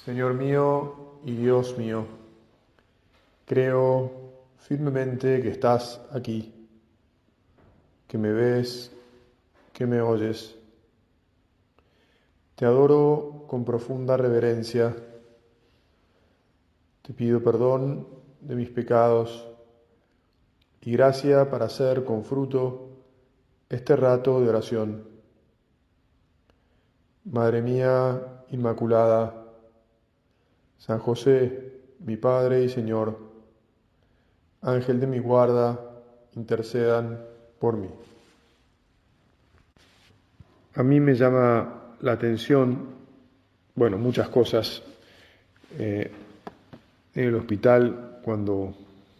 Señor mío y Dios mío, creo firmemente que estás aquí, que me ves, que me oyes. Te adoro con profunda reverencia. Te pido perdón de mis pecados y gracia para hacer con fruto este rato de oración. Madre mía Inmaculada, San José, mi Padre y Señor, Ángel de mi guarda, intercedan por mí. A mí me llama la atención, muchas cosas en el hospital cuando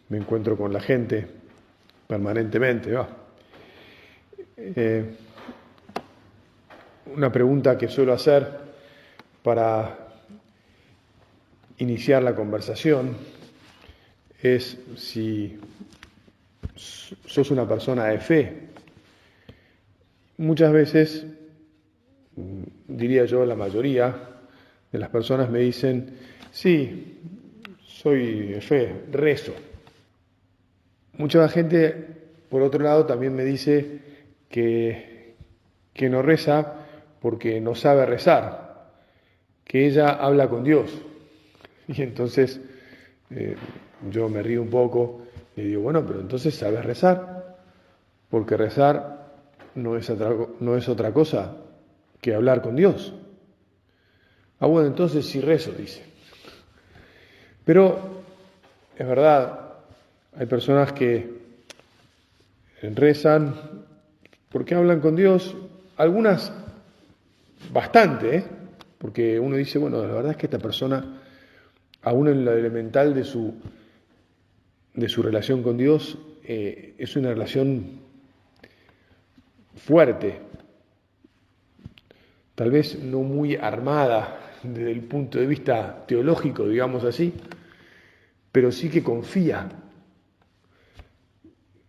me encuentro con la gente permanentemente. Una pregunta que suelo hacer para iniciar la conversación es si sos una persona de fe. Muchas veces, diría yo, la mayoría de las personas me dicen, sí, soy de fe, rezo. Mucha gente, por otro lado, también me dice que no reza porque no sabe rezar, que ella habla con Dios. Y entonces yo me río un poco y digo, bueno, pero entonces sabes rezar, porque rezar no es otra cosa que hablar con Dios. Ah, bueno, entonces sí rezo, dice. Pero es verdad, hay personas que rezan porque hablan con Dios, algunas bastante, porque uno dice, bueno, la verdad es que esta persona, aún en lo elemental de su relación con Dios, es una relación fuerte, tal vez no muy armada desde el punto de vista teológico, digamos así, pero sí que confía.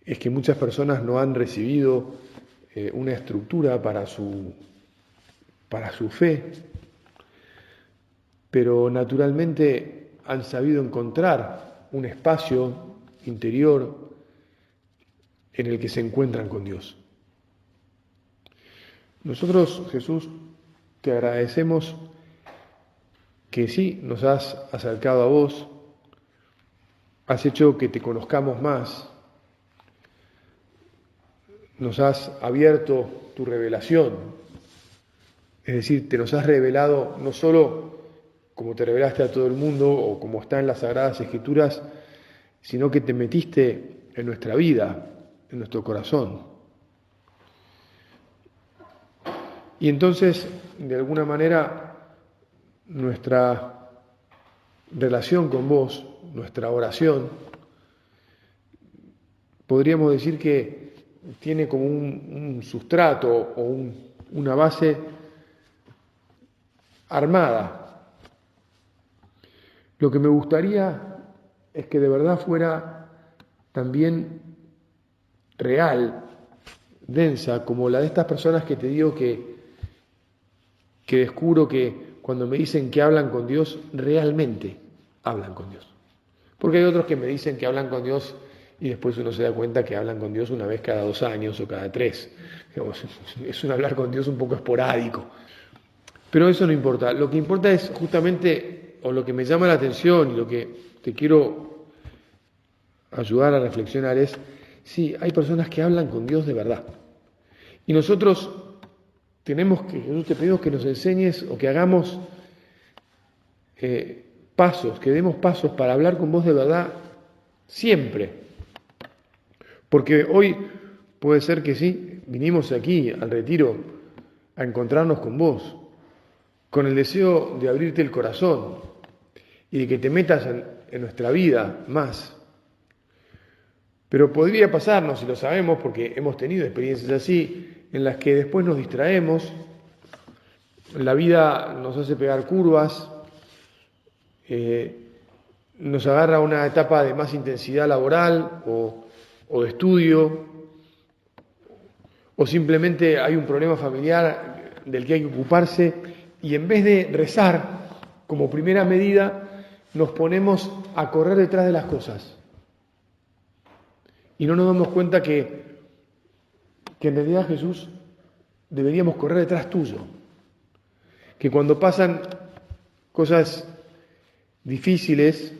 Es que muchas personas no han recibido una estructura para su fe, pero naturalmente han sabido encontrar un espacio interior en el que se encuentran con Dios. Nosotros, Jesús, te agradecemos que sí nos has acercado a vos, has hecho que te conozcamos más, nos has abierto tu revelación, es decir, te nos has revelado no solo como te revelaste a todo el mundo o como está en las Sagradas Escrituras, sino que te metiste en nuestra vida, en nuestro corazón. Y entonces, de alguna manera, nuestra relación con vos, nuestra oración, podríamos decir que tiene como un sustrato o una base armada. Lo que me gustaría es que de verdad fuera también real, densa, como la de estas personas que te digo que descubro que cuando me dicen que hablan con Dios, realmente hablan con Dios. Porque hay otros que me dicen que hablan con Dios y después uno se da cuenta que hablan con Dios una vez cada 2 años o cada 3. Digamos, es un hablar con Dios un poco esporádico. Pero eso no importa. Lo que importa es justamente, o lo que me llama la atención y lo que te quiero ayudar a reflexionar es, sí, hay personas que hablan con Dios de verdad. Y nosotros Jesús, te pedimos que nos enseñes o que hagamos pasos, que demos pasos para hablar con vos de verdad siempre. Porque hoy puede ser que sí, vinimos aquí al retiro a encontrarnos con vos, con el deseo de abrirte el corazón y de que te metas en nuestra vida más. Pero podría pasarnos, y lo sabemos porque hemos tenido experiencias así, en las que después nos distraemos, la vida nos hace pegar curvas, nos agarra una etapa de más intensidad laboral o de estudio, o simplemente hay un problema familiar del que hay que ocuparse, y en vez de rezar, como primera medida, nos ponemos a correr detrás de las cosas. Y no nos damos cuenta que en realidad, Jesús, deberíamos correr detrás tuyo. Que cuando pasan cosas difíciles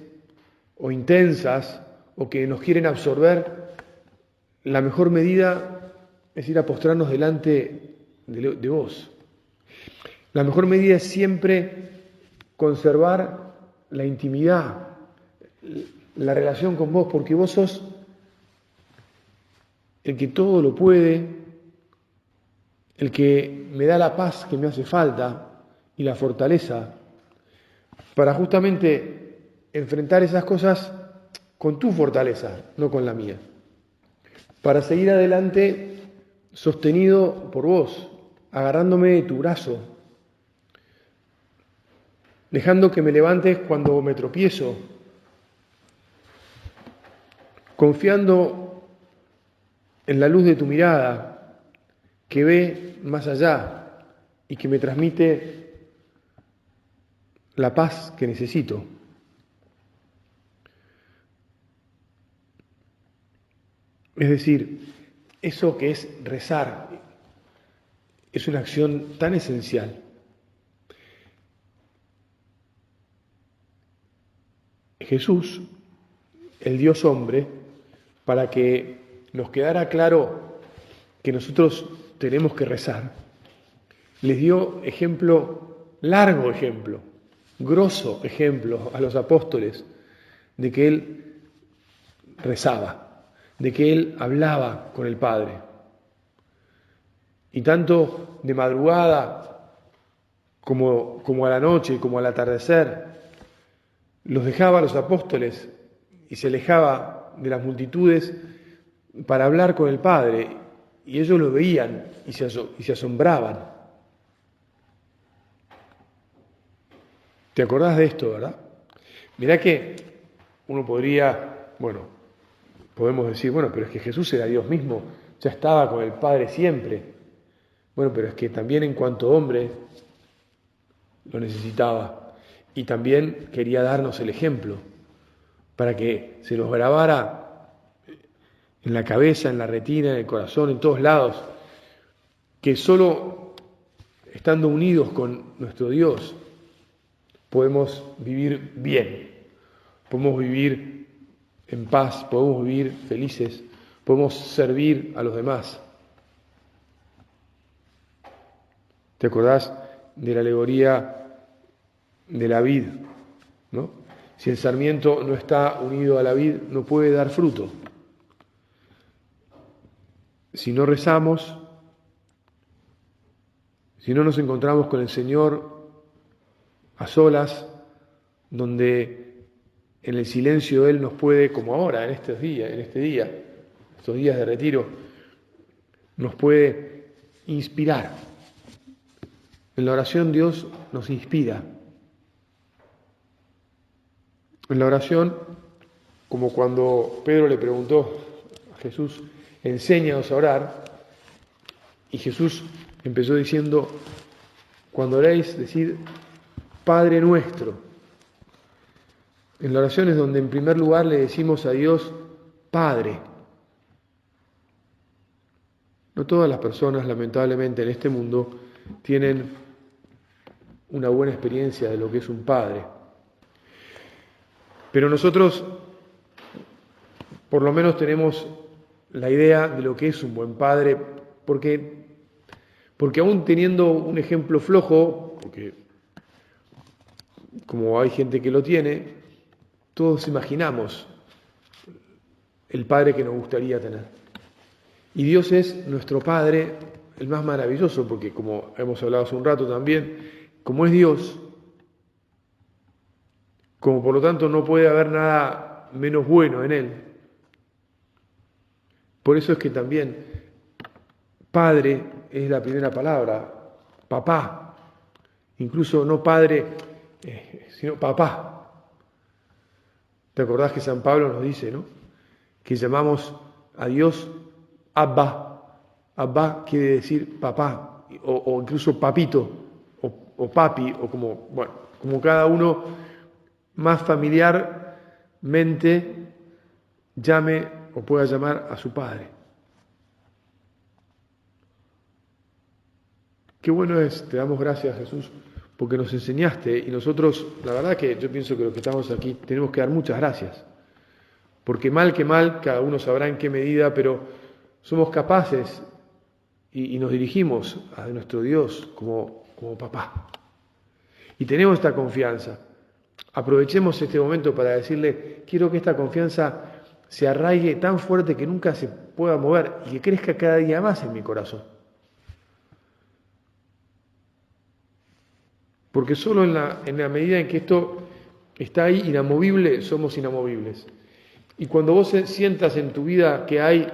o intensas o que nos quieren absorber, la mejor medida es ir a postrarnos delante de vos. La mejor medida es siempre conservar la intimidad, la relación con vos, porque vos sos el que todo lo puede, el que me da la paz que me hace falta y la fortaleza para justamente enfrentar esas cosas con tu fortaleza, no con la mía. Para seguir adelante sostenido por vos, agarrándome de tu brazo, dejando que me levantes cuando me tropiezo, confiando en la luz de tu mirada, que ve más allá y que me transmite la paz que necesito. Es decir, eso que es rezar es una acción tan esencial. Jesús, el Dios hombre, para que nos quedara claro que nosotros tenemos que rezar, les dio largo ejemplo, grosso ejemplo a los apóstoles de que Él rezaba, de que Él hablaba con el Padre. Y tanto de madrugada como a la noche, como al atardecer, los dejaba a los apóstoles y se alejaba de las multitudes para hablar con el Padre, y ellos lo veían y se asombraban. ¿Te acordás de esto, verdad? Mirá que uno podemos decir, pero es que Jesús era Dios mismo, ya estaba con el Padre siempre. Bueno, pero es que también en cuanto hombre lo necesitaba, y también quería darnos el ejemplo, para que se nos grabara en la cabeza, en la retina, en el corazón, en todos lados, que solo estando unidos con nuestro Dios podemos vivir bien, podemos vivir en paz, podemos vivir felices, podemos servir a los demás. ¿Te acordás de la alegoría de la vid, ¿no? Si el sarmiento no está unido a la vid, no puede dar fruto. Si no rezamos, si no nos encontramos con el Señor a solas, donde en el silencio Él nos puede, como ahora, estos días de retiro, nos puede inspirar. En la oración Dios nos inspira. En la oración, como cuando Pedro le preguntó a Jesús, enséñanos a orar, y Jesús empezó diciendo, cuando oréis, decid, Padre nuestro. En la oración es donde en primer lugar le decimos a Dios, Padre. No todas las personas, lamentablemente, en este mundo tienen una buena experiencia de lo que es un padre. Pero nosotros, por lo menos, tenemos la idea de lo que es un buen padre, porque aún teniendo un ejemplo flojo, porque como hay gente que lo tiene, todos imaginamos el padre que nos gustaría tener. Y Dios es nuestro Padre, el más maravilloso, porque como hemos hablado hace un rato también, como es Dios, como por lo tanto no puede haber nada menos bueno en Él. Por eso es que también Padre es la primera palabra, papá, incluso no padre, sino papá. ¿Te acordás que San Pablo nos dice, ¿no?, que llamamos a Dios Abba? Abba quiere decir papá, o incluso papito, o papi, o como como cada uno más familiarmente llame o pueda llamar a su Padre. Qué bueno es, te damos gracias, Jesús, porque nos enseñaste y nosotros, la verdad que yo pienso que los que estamos aquí tenemos que dar muchas gracias, porque mal que mal, cada uno sabrá en qué medida, pero somos capaces y nos dirigimos a nuestro Dios como papá. Y tenemos esta confianza. Aprovechemos este momento para decirle, quiero que esta confianza se arraigue tan fuerte que nunca se pueda mover y que crezca cada día más en mi corazón. Porque solo en la medida en que esto está ahí inamovible, somos inamovibles. Y cuando vos sientas en tu vida que hay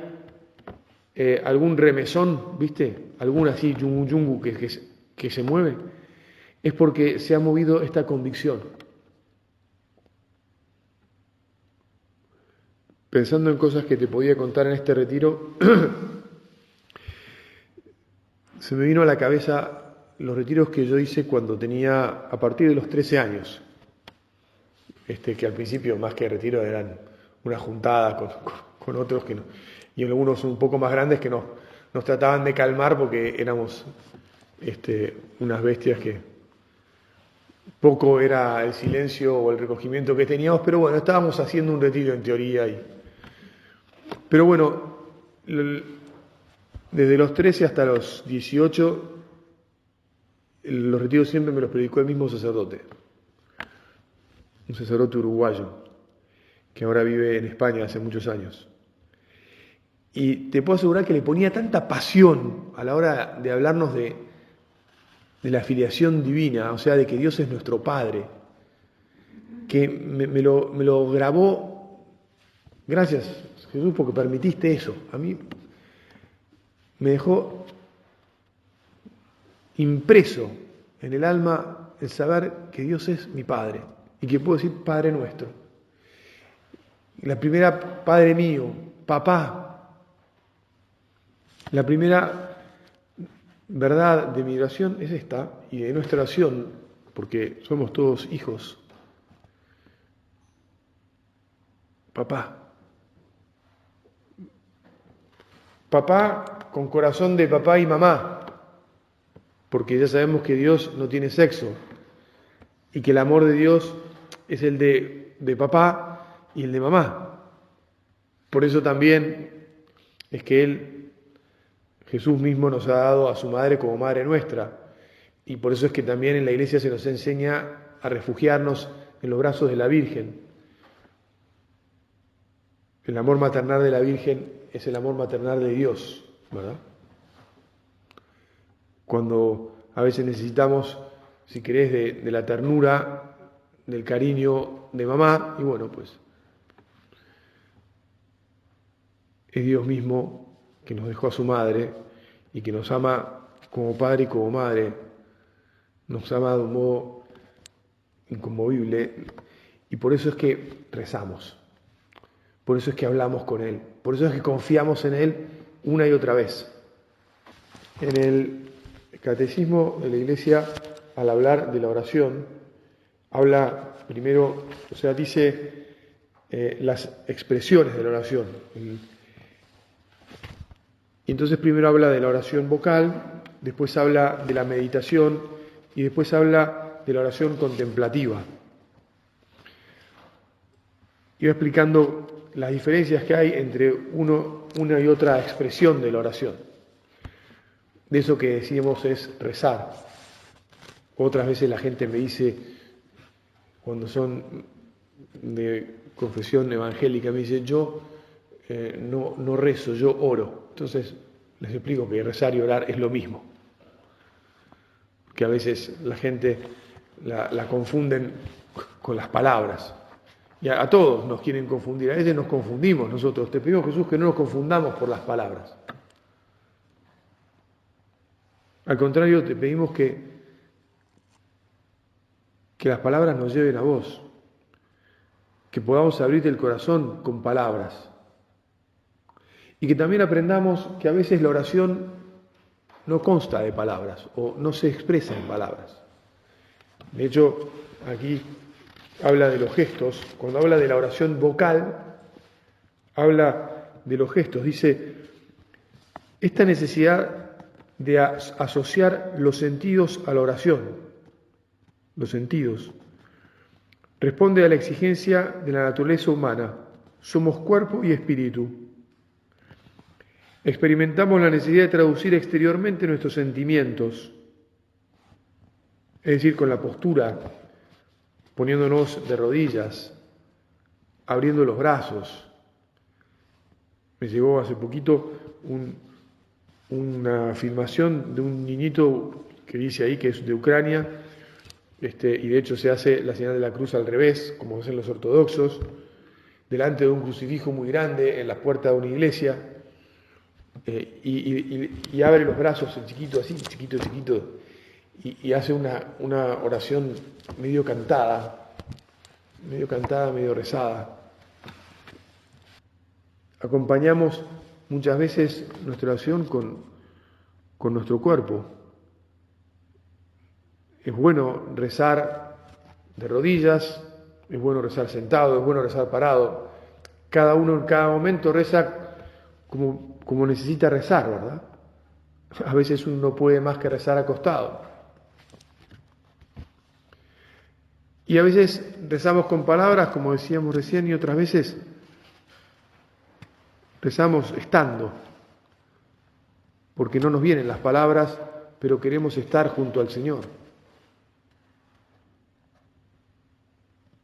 algún remesón, ¿viste? Algún así yungu yungu que se mueve, es porque se ha movido esta convicción. Pensando en cosas que te podía contar en este retiro, se me vino a la cabeza los retiros que yo hice cuando tenía, a partir de los 13 años, que al principio más que retiro eran una juntada con otros que no, y algunos un poco más grandes que nos trataban de calmar porque éramos unas bestias que poco era el silencio o el recogimiento que teníamos, pero bueno, estábamos haciendo un retiro en teoría. Pero bueno, desde los 13 hasta los 18, los retiros siempre me los predicó el mismo sacerdote, un sacerdote uruguayo, que ahora vive en España hace muchos años. Y te puedo asegurar que le ponía tanta pasión a la hora de hablarnos de la filiación divina, o sea, de que Dios es nuestro Padre, que me lo grabó. Gracias, Jesús, porque permitiste eso. A mí me dejó impreso en el alma el saber que Dios es mi Padre y que puedo decir Padre nuestro. La primera, Padre mío, papá. La primera verdad de mi oración es esta, y de nuestra oración, porque somos todos hijos. Papá. Papá con corazón de papá y mamá, porque ya sabemos que Dios no tiene sexo y que el amor de Dios es el de papá y el de mamá. Por eso también es que Jesús mismo nos ha dado a su madre como madre nuestra, y por eso es que también en la iglesia se nos enseña a refugiarnos en los brazos de la Virgen. El amor maternal de la Virgen es el amor maternal de Dios, ¿verdad? Cuando a veces necesitamos, si querés, de la ternura, del cariño de mamá, y bueno, pues es Dios mismo que nos dejó a su madre y que nos ama como padre y como madre, nos ama de un modo inconmovible, y por eso es que rezamos, por eso es que hablamos con Él, por eso es que confiamos en Él una y otra vez. En el Catecismo de la Iglesia, al hablar de la oración, habla primero, o sea, dice las expresiones de la oración. Y entonces primero habla de la oración vocal, después habla de la meditación y después habla de la oración contemplativa. Y va explicando las diferencias que hay entre una y otra expresión de la oración. De eso que decimos es rezar. Otras veces la gente me dice, cuando son de confesión evangélica, me dice, yo no rezo, yo oro. Entonces les explico que rezar y orar es lo mismo. Que a veces la gente la confunden con las palabras. Y a todos nos quieren confundir, a veces nos confundimos nosotros. Te pedimos, Jesús, que no nos confundamos por las palabras. Al contrario, te pedimos que las palabras nos lleven a vos, que podamos abrirte el corazón con palabras. Y que también aprendamos que a veces la oración no consta de palabras o no se expresa en palabras. De hecho, aquí habla de los gestos. Cuando habla de la oración vocal, habla de los gestos. Dice, esta necesidad de asociar los sentidos a la oración, los sentidos, responde a la exigencia de la naturaleza humana. Somos cuerpo y espíritu. Experimentamos la necesidad de traducir exteriormente nuestros sentimientos, es decir, con la postura, poniéndonos de rodillas, abriendo los brazos. Me llegó hace poquito una filmación de un niñito que dice ahí que es de Ucrania, y de hecho se hace la señal de la cruz al revés, como hacen los ortodoxos, delante de un crucifijo muy grande en la puerta de una iglesia, y abre los brazos el chiquito así, chiquito, y hace una oración medio cantada, medio rezada. Acompañamos muchas veces nuestra oración con nuestro cuerpo. Es bueno rezar de rodillas, es bueno rezar sentado, es bueno rezar parado. Cada uno en cada momento reza como necesita rezar, ¿verdad? A veces uno no puede más que rezar acostado. Y a veces rezamos con palabras, como decíamos recién, y otras veces rezamos estando, porque no nos vienen las palabras, pero queremos estar junto al Señor.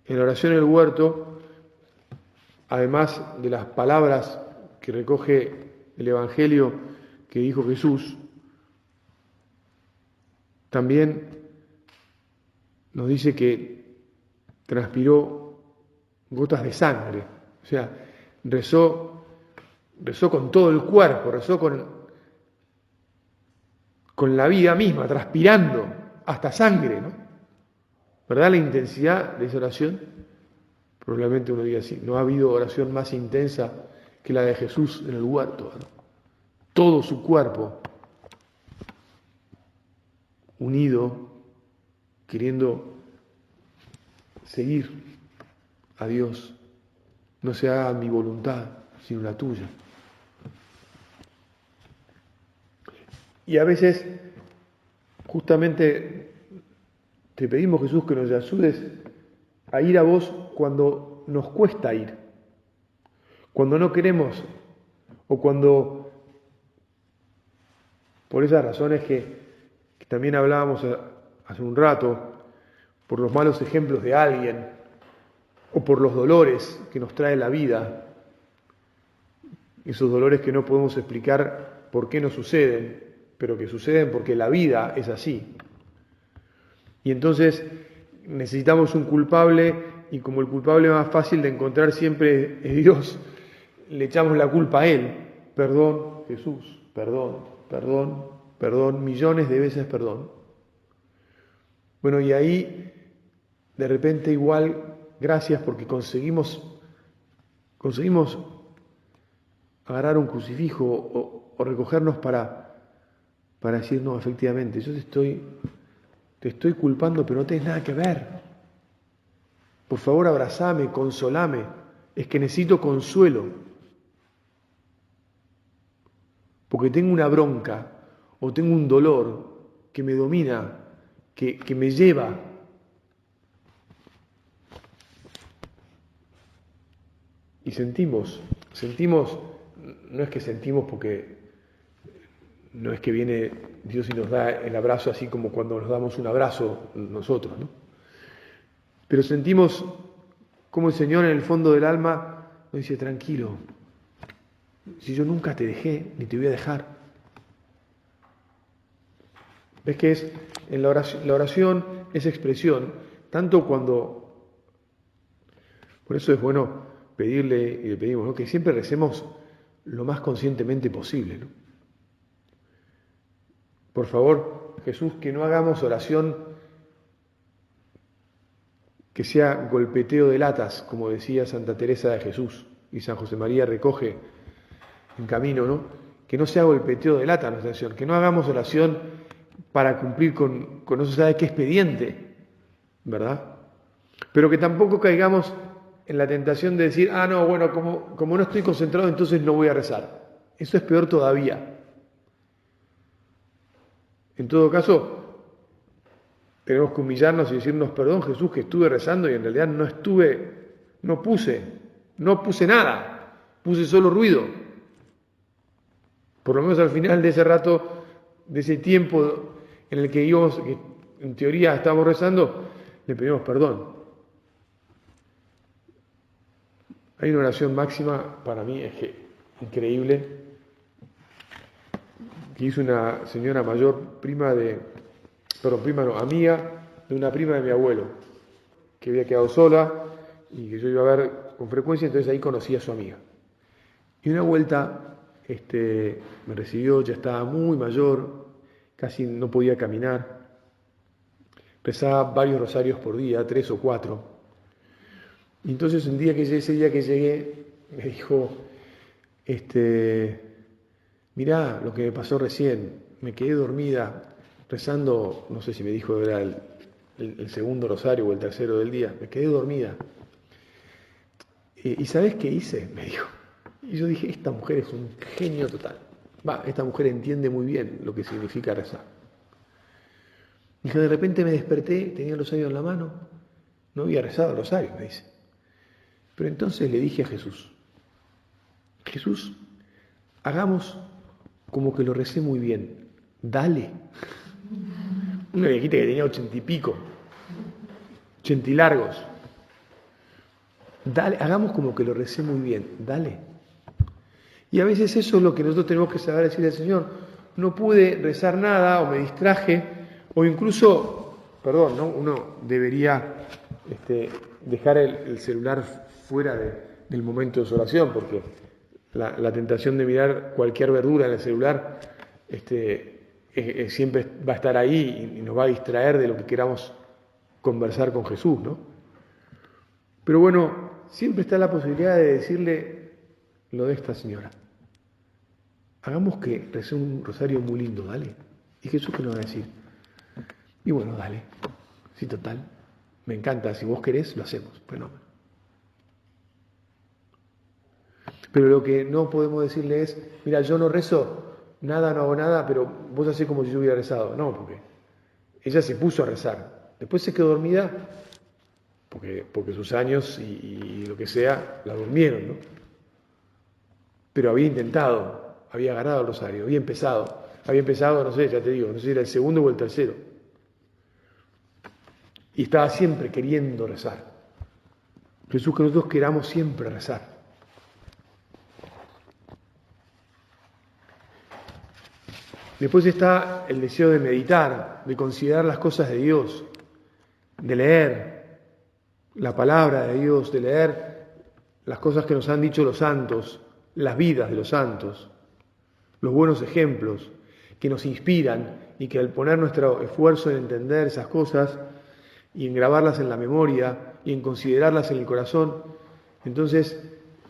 En la oración en el huerto, además de las palabras que recoge el Evangelio que dijo Jesús, también nos dice que transpiró gotas de sangre, o sea, rezó con todo el cuerpo, rezó con la vida misma, transpirando hasta sangre, ¿no? ¿Verdad la intensidad de esa oración? Probablemente uno diga así, no ha habido oración más intensa que la de Jesús en el huerto, ¿no? Todo su cuerpo unido, queriendo seguir a Dios. No se haga mi voluntad, sino la tuya. Y a veces, justamente, te pedimos, Jesús, que nos ayudes a ir a vos cuando nos cuesta ir, cuando no queremos, o cuando, por esas razones que también hablábamos hace un rato, por los malos ejemplos de alguien, o por los dolores que nos trae la vida, esos dolores que no podemos explicar por qué nos suceden, pero que suceden porque la vida es así. Y entonces necesitamos un culpable, y como el culpable más fácil de encontrar siempre es Dios, le echamos la culpa a Él. Perdón, Jesús, perdón, millones de veces perdón. Bueno, y ahí de repente igual, gracias porque conseguimos agarrar un crucifijo o recogernos para decir, no, efectivamente, yo te estoy culpando, pero no tenés nada que ver. Por favor, abrazame, consolame, es que necesito consuelo, porque tengo una bronca o tengo un dolor que me domina, que me lleva. Y sentimos, no es que sentimos porque no es que viene Dios y nos da el abrazo así como cuando nos damos un abrazo nosotros, ¿no? Pero sentimos como el Señor en el fondo del alma nos dice, tranquilo, si yo nunca te dejé, ni te voy a dejar. ¿Ves que es en la oración es expresión, tanto cuando, por eso es bueno pedirle, y le pedimos, ¿no?, que siempre recemos lo más conscientemente posible, ¿no? Por favor, Jesús, que no hagamos oración que sea golpeteo de latas, como decía Santa Teresa de Jesús, y San José María recoge en camino, ¿no? Que no sea golpeteo de lata nuestra oración, que no hagamos oración para cumplir con no se sabe qué expediente, ¿verdad? Pero que tampoco caigamos en la tentación de decir, no, bueno, como no estoy concentrado, entonces no voy a rezar. Eso es peor todavía. En todo caso, tenemos que humillarnos y decirnos, perdón Jesús, que estuve rezando y en realidad no puse nada, puse solo ruido. Por lo menos al final de ese rato, de ese tiempo en el que íbamos, que en teoría estábamos rezando, le pedimos perdón. Hay una oración máxima, para mí es que increíble, que hizo una señora mayor, amiga de una prima de mi abuelo, que había quedado sola y que yo iba a ver con frecuencia, entonces ahí conocí a su amiga. Y una vuelta me recibió, ya estaba muy mayor, casi no podía caminar, rezaba varios rosarios por día, 3 o 4. Y entonces ese día que llegué, me dijo, mirá lo que me pasó recién, me quedé dormida rezando, no sé si me dijo era el segundo rosario o el tercero del día, me quedé dormida. ¿Y sabés qué hice? Me dijo. Y yo dije, esta mujer es un genio total. Esta mujer entiende muy bien lo que significa rezar. Dije, de repente me desperté, tenía el rosario en la mano, no había rezado el rosario, me dice. Pero entonces le dije a Jesús, hagamos como que lo recé muy bien, dale. Una viejita que tenía 80 y pico, 80 y largos. Dale, hagamos como que lo recé muy bien, dale. Y a veces eso es lo que nosotros tenemos que saber decirle al Señor. No pude rezar nada o me distraje o incluso, ¿no? Uno debería dejar el celular fuera del momento de su oración porque la tentación de mirar cualquier verdura en el celular siempre va a estar ahí y nos va a distraer de lo que queramos conversar con Jesús, ¿no? Pero bueno, siempre está la posibilidad de decirle lo de esta señora. Hagamos que recé un rosario muy lindo, dale. ¿Y Jesús qué nos va a decir? Y bueno, dale. Sí, total. Me encanta, si vos querés, lo hacemos. Fenómeno. Pero lo que no podemos decirle es, mira, yo no rezo, nada, no hago nada, pero vos hacés como si yo hubiera rezado. No, porque ella se puso a rezar. Después se quedó dormida, porque sus años y lo que sea, la durmieron, ¿no? Pero había intentado, había agarrado el rosario, había empezado, no sé, ya te digo, no sé si era el segundo o el tercero. Y estaba siempre queriendo rezar. Jesús, que nosotros queramos siempre rezar. Después está el deseo de meditar, de considerar las cosas de Dios, de leer la palabra de Dios, de leer las cosas que nos han dicho los santos, las vidas de los santos, los buenos ejemplos que nos inspiran y que al poner nuestro esfuerzo en entender esas cosas y en grabarlas en la memoria y en considerarlas en el corazón, entonces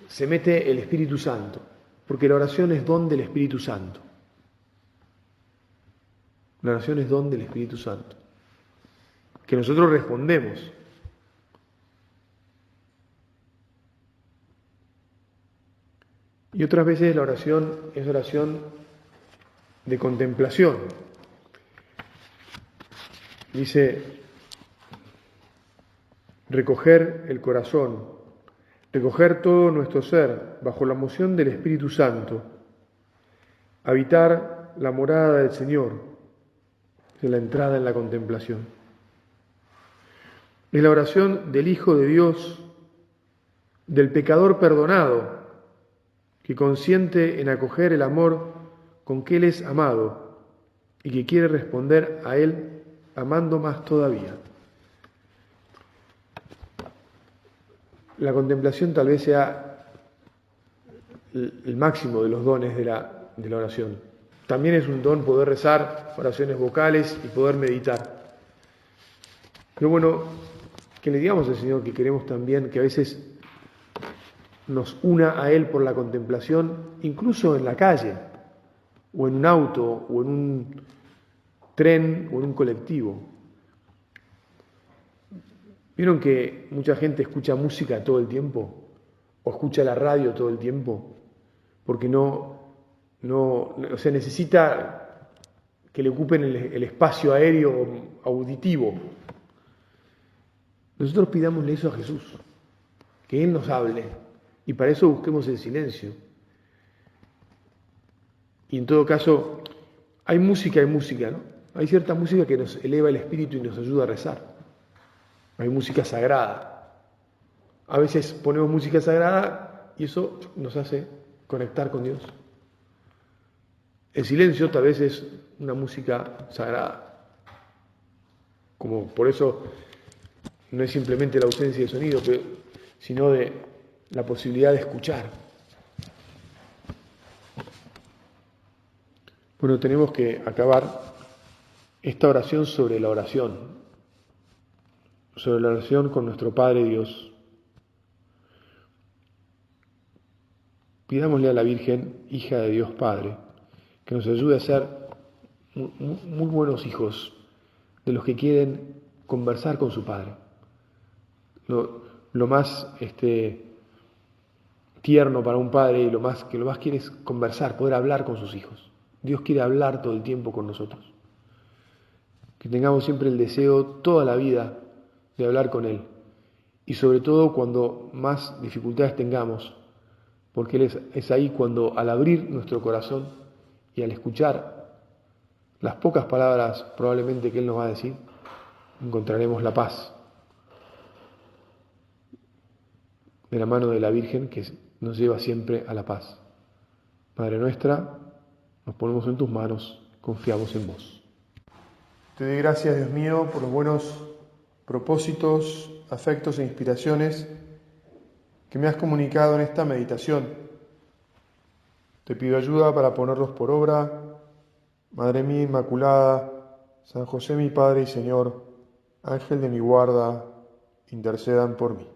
se mete el Espíritu Santo, porque la oración es don del Espíritu Santo. La oración es don del Espíritu Santo, que nosotros respondemos. Y otras veces la oración es oración de contemplación. Dice, recoger el corazón, recoger todo nuestro ser bajo la moción del Espíritu Santo, habitar la morada del Señor, de la entrada en la contemplación. Es la oración del Hijo de Dios, del pecador perdonado, que consiente en acoger el amor con que Él es amado y que quiere responder a Él amando más todavía. La contemplación tal vez sea el máximo de los dones de la oración. También es un don poder rezar oraciones vocales y poder meditar. Pero bueno, que le digamos al Señor que queremos también que a veces nos una a Él por la contemplación, incluso en la calle, o en un auto, o en un tren, o en un colectivo. ¿Vieron que mucha gente escucha música todo el tiempo? ¿O escucha la radio todo el tiempo? Porque o sea, necesita que le ocupen el espacio aéreo auditivo. Nosotros pidámosle eso a Jesús, que Él nos hable, y para eso busquemos el silencio. Y en todo caso, hay música, ¿no? Hay cierta música que nos eleva el espíritu y nos ayuda a rezar. Hay música sagrada. A veces ponemos música sagrada y eso nos hace conectar con Dios. El silencio tal vez es una música sagrada. Como por eso no es simplemente la ausencia de sonido, sino de la posibilidad de escuchar. Bueno, tenemos que acabar esta oración sobre la oración con nuestro Padre Dios. Pidámosle a la Virgen, hija de Dios Padre, que nos ayude a ser muy buenos hijos de los que quieren conversar con su Padre. Lo más tierno para un padre y lo más quiere es conversar, poder hablar con sus hijos. Dios quiere hablar todo el tiempo con nosotros. Que tengamos siempre el deseo toda la vida de hablar con Él. Y sobre todo cuando más dificultades tengamos, porque Él es ahí cuando al abrir nuestro corazón y al escuchar las pocas palabras probablemente que Él nos va a decir, encontraremos la paz de la mano de la Virgen que nos lleva siempre a la paz. Madre nuestra, nos ponemos en tus manos, confiamos en vos. Te doy gracias, Dios mío, por los buenos propósitos, afectos e inspiraciones que me has comunicado en esta meditación. Te pido ayuda para ponerlos por obra. Madre mía Inmaculada, San José mi Padre y Señor, Ángel de mi guarda, intercedan por mí.